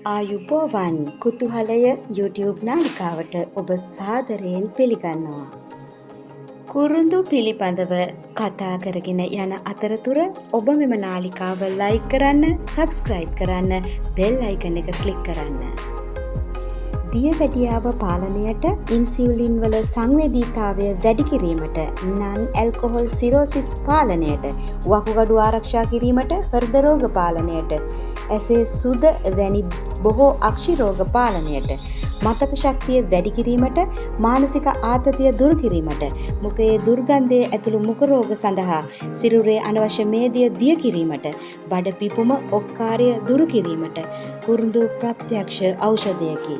ආයුබෝවන් කුතුහලය YouTube නාලිකාවට ඔබ සාදරයෙන් පිළිගන්නවා. කුරුඳු පිළිබඳව කතා කරගෙන යන අතරතුර ඔබ මෙම නාලිකාව ලයික් කරන්න, සබ්ස්ක්‍රයිබ් කරන්න, බෙල් අයිකන් එක ක්ලික් කරන්න. දියවැඩියාව පාලනයට ඉන්සියුලින් වල සංවේදීතාවය වැඩි කිරීමට, නන් ඇල්කොහොල් සිරෝසිස් පාලනයට, වකුගඩු ආරක්ෂා කිරීමට, හෘද රෝග පාලනයට, ඇසේ සුද වැනි බොහෝ අක්ෂි රෝග පාලනයට, මතක ශක්තිය වැඩි කිරීමට, මානසික ආතතිය දුරු කිරීමට, මුඛයේ දුර්ගන්ධය ඇතුළු මුඛ රෝග සඳහා, සිරුරේ අනවශ්‍ය මේදිය දිය කිරීමට, බඩ පිපුම ඔක්කාරය දුරු කිරීමට කුරුඳු ප්‍රත්‍යක්ෂ ඖෂධයකි.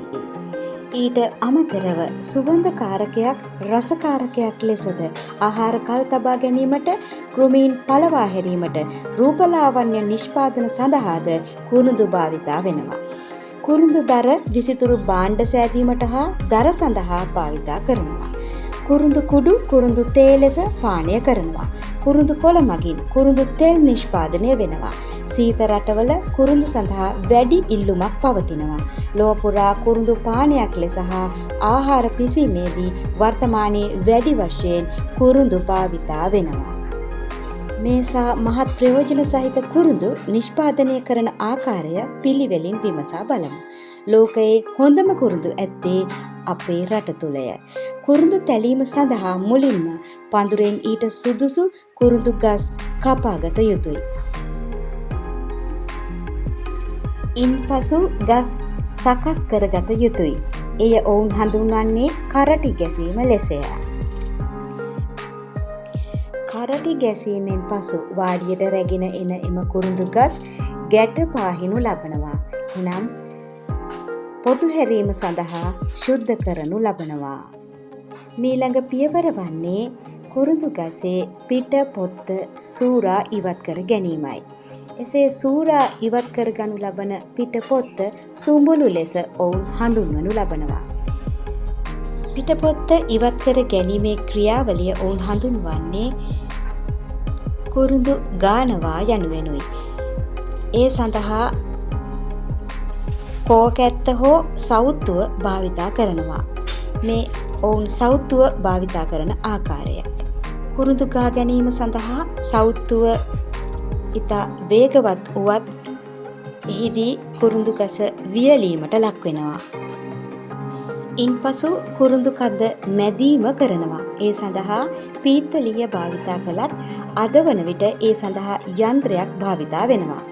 ඊට අමතරව සුවඳකාරකයක්, රසකාරකයක් ලෙසද ආහාර කල් තබා ගැනීමට, කෘමීන් පළවා හැරීමට, රූපලාවන්‍ය නිෂ්පාදන සඳහාද කුරුඳු භාවිතා වෙනවා. කුරුඳු දර විසිතුරු භාණ්ඩ සෑදීමට හා දර සඳහා භාවිතා කරනවා. කුරුඳු කුඩු කුරුඳු තේ ලෙස පානය කරනවා. කුරුඳු කොළ මගින් කුරුඳු තෙල් නිෂ්පාදනය වෙනවා. සීත රටවල කුරුඳු සඳහා වැඩි ඉල්ලුමක් පවතිනවා. ලොව පුරා කුරුඳු පානයක් ලෙස හා ආහාර පිසීමේදී වර්තමානයේ වැඩි වශයෙන් කුරුඳු භාවිතා වෙනවා. මේසා මහත් ප්‍රයෝජන සහිත කුරුඳු නිෂ්පාදනය කරන ආකාරය පිළිවෙලින් විමසා බලමු. ලෝකයේ හොඳම කුරුඳු ඇත්තේ අපේ රට තුළය. කුරුඳු තැලීම සඳහා මුලින්ම පඳුරෙන් ඊට සුදුසු කුරුඳු ගස් කපාගත යුතුයි. ඉන්පසු ගස් සකස් කරගත යුතුයි. එය ඔවුන් හඳුන්වන්නේ කරටි ගැසීම ලෙසය. කරටි ගැසීමෙන් පසු වාඩියට රැගෙන එන එම කුරුඳු ගස් ගැට පාහිනු ලබනවා. එනම් පොතු හැරීම සඳහා ශුද්ධ කරනු ලබනවා. මීළඟ පියවර වන්නේ කුරුඳු ගසේ පිට පොත්ත සූරා ඉවත් කර ගැනීමයි. එසේ සූරා ඉවත් කරගනු ලබන පිට පොත්ත සුඹුලු ලෙස ඔවුන් හඳුන්වනු ලබනවා. පිට පොත්ත ඉවත් කර ගැනීමේ ක්‍රියාවලිය ඔවුන් හඳුන්වන්නේ කුරුඳු ගානවා යනුවෙනුයි. ඒ සඳහා කෝකැත්ත හෝ සවුත්තුව භාවිතා කරනවා. මේ ඔවුන් සවුත්තුව භාවිතා කරන ආකාරය. කුරුඳු ගා ගැනීම සඳහා සවුත්තුව ඉතා වේගවත් වුවත් එහිදී කුරුඳු ගස වියලීමට ලක් වෙනවා. ඉන්පසු කුරුඳු කඳ මැදීම කරනවා. ඒ සඳහා පීත්තලිය භාවිතා කළත් අද වන විට ඒ සඳහා යන්ත්‍රයක් භාවිතා වෙනවා.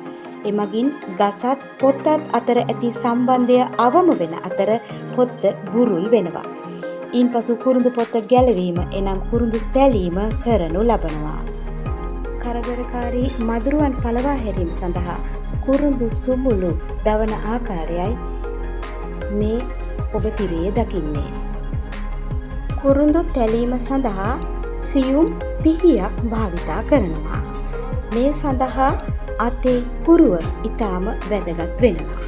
එමගින් ගසත් පොත්තත් අතර ඇති සම්බන්ධය අවම වෙන අතර පොත්ත බුරුල් වෙනවා. ඉන්පසු කුරුඳු පොත්ත ගැලවීම එනම් කුරුඳු තැලීම කරනු ලබනවා. කරදරකාරී මදුරුවන් පළවා හැරීම සඳහා කුරුඳු සුමුළු දවන ආකාරයයි මේ ඔබ තිරයේ දකින්නේ. කුරුඳු තැලීම සඳහා සියුම් පිහියක් භාවිතා කරනවා. මේ සඳහා අතේ පුරුව ඉතාම වැදගත් වෙනවා.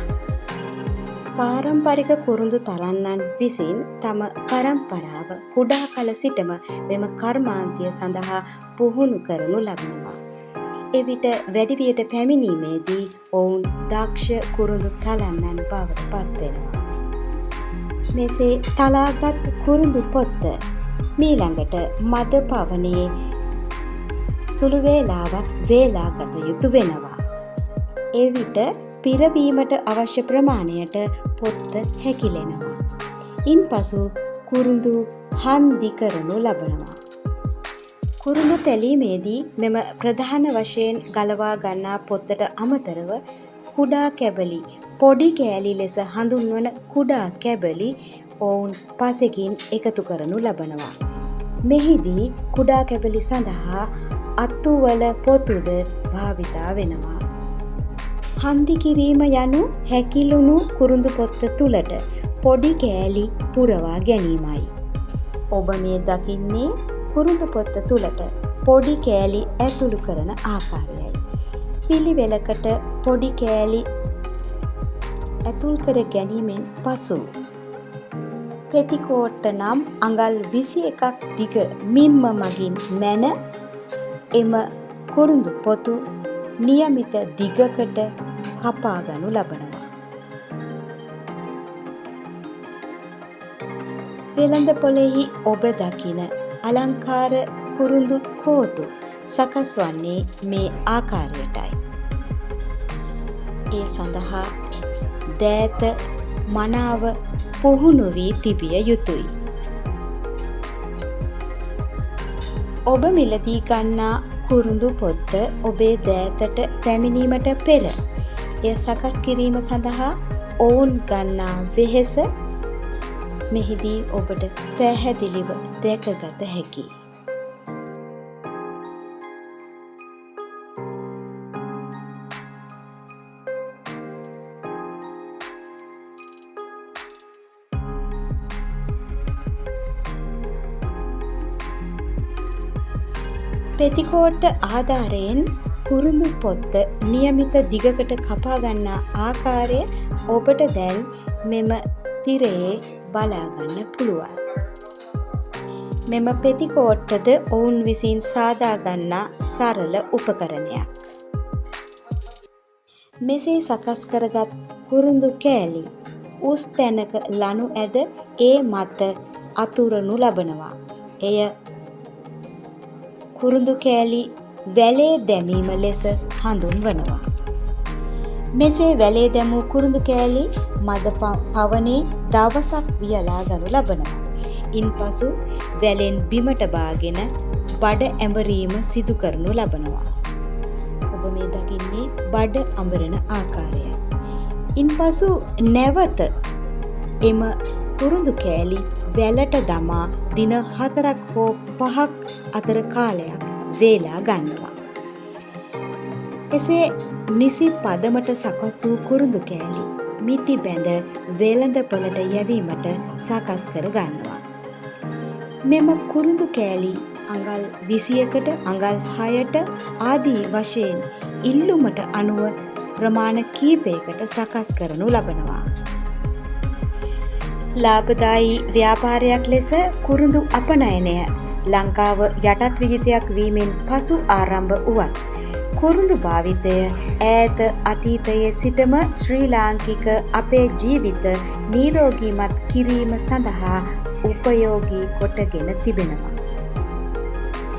පාරම්පරික කුරුඳු තලන්නන් විසින් තම පරම්පරාව කුඩා කල සිටම මෙම කර්මාන්තය සඳහා පුහුණු කරනු ලබනවා. එවිට වැඩිවියට පැමිණීමේදී ඔවුන් දක්ෂ කුරුඳු තලන්නන් බවට පත්වෙනවා. මෙසේ තලාගත් කුරුඳු පොත්ත මීළඟට මද පවනයේ සුළු වේලාවක් වේලාගත යුතු වෙනවා. එවිට පිරවීමට අවශ්‍ය ප්‍රමාණයට පොත්ත හැකිලෙනවා. ඉන්පසු කුරුඳු හන්දි කරනු ලබනවා. කුරුඳු තැලීමේදී මෙම ප්‍රධාන වශයෙන් ගලවා ගන්නා පොත්තට අමතරව කුඩා කැබලි, පොඩි කෑලි ලෙස හඳුන්වන කුඩා කැබලි ඔවුන් පසෙකින් එකතු කරනු ලබනවා. මෙහිදී කුඩා කැබලි සඳහා අත්තුවල පොතුද භාවිතා වෙනවා. හන්දි කිරීම යනු හැකිලුණු කුරුඳු පොත්ත තුලට පොඩි කෑලි පුරවා ගැනීමයි. ඔබ මේ දකින්නේ කුරුඳු පොත්ත තුලට පොඩි කෑලි ඇතුළු කරන ආකාරයයි. පිළිවෙලකට පොඩි කෑලි ඇතුල් කර ගැනීමෙන් පසු පෙතිකෝට්ට නම් අඟල් 21ක් දිග මිම්ම මගින් මැන එම කුරුඳු පොතු නියමිත දිගකට කපා ගනු ලබනවා. වෙළඳ පොලෙහි ඔබ දකින අලංකාර කුරුඳු කෝටු සකස් වන්නේ මේ ආකාරයටයි. ඒ සඳහා දෑත මනාව පුහුණු වී තිබිය යුතුයි. ඔබ මිලදී ගන්නා කුරුඳු පොත්ත ඔබේ දෑතට පැමිණීමට පෙර එය සකස් කිරීම සඳහා ඔවුන් ගන්නා වෙහෙස මෙහිදී ඔබට පැහැදිලිව දැකගත හැකියි. පෙතිකෝට්ට ආධාරයෙන් කුරුඳු පොත්ත නියමිත දිගකට කපා ගන්නා ආකාරය ඔබට දැන් මෙම තිරයේ බලාගන්න පුළුවන්. මෙම පෙතිකෝට්ටද ඔවුන් විසින් සාදා ගන්නා සරල උපකරණයක්. මෙසේ සකස් කරගත් කුරුඳු කෑලි උස් තැනක ලනු ඇද ඒ මත අතුරනු ලබනවා. එය කුරුඳු කෑලි වැලේ දැමීම ලෙස හඳුන්වනවා. මෙසේ වැලේ දැමූ කුරුඳු කෑලි මද පවනේ දවසක් වියලා ගනු ලබනවා. ඉන්පසු වැලෙන් බිමට බාගෙන බඩ ඇඹරීම සිදු කරනු ලබනවා. ඔබ මේ දකින්නේ බඩ අඹරන ආකාරයයි. ඉන්පසු නැවත එම කුරුඳු කෑලි වැලට දමා දින 4ක් හෝ 5ක් අතර කාලයක් වේලා ගන්නවා. එසේ නිසි පදමට සකස් වූ කුරුඳු කෑලි මිටි බැඳ වෙළඳ පොළට යැවීමට සකස් කර ගන්නවා. මෙම කුරුඳු කෑලි අඟල් 20කට අඟල් 6ට ආදී වශයෙන් ඉල්ලුමට අනුව ප්‍රමාණ කීපයකට සකස් කරනු ලබනවා. ලාභදායී ව්‍යාපාරයක් ලෙස කුරුඳු අපනයනය ලංකාව යටත් විජිතයක් වීමෙන් පසු ආරම්භ වුවත් කුරුඳු භාවිතය ඈත අතීතයේ සිටම ශ්‍රී ලාංකික අපේ ජීවිත නිරෝගීමත් කිරීම සඳහා උපයෝගී කොටගෙන තිබෙනවා.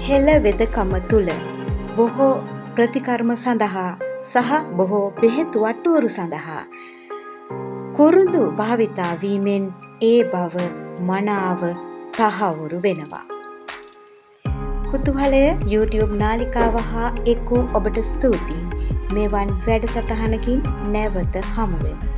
හෙළ වෙදකම තුල බොහෝ ප්‍රතිකර්ම සඳහා සහ බොහෝ බෙහෙත් වට්ටුවරු සඳහා කුරුඳු භාවිතා වීමෙන් ඒ බව මනාව තහවුරු වෙනවා. කුතුහලය YouTube නාලිකාව හා එක් වූ ඔබට ස්තුතියි. මෙවන් වැඩසටහනකින් නැවත හමු වෙමු.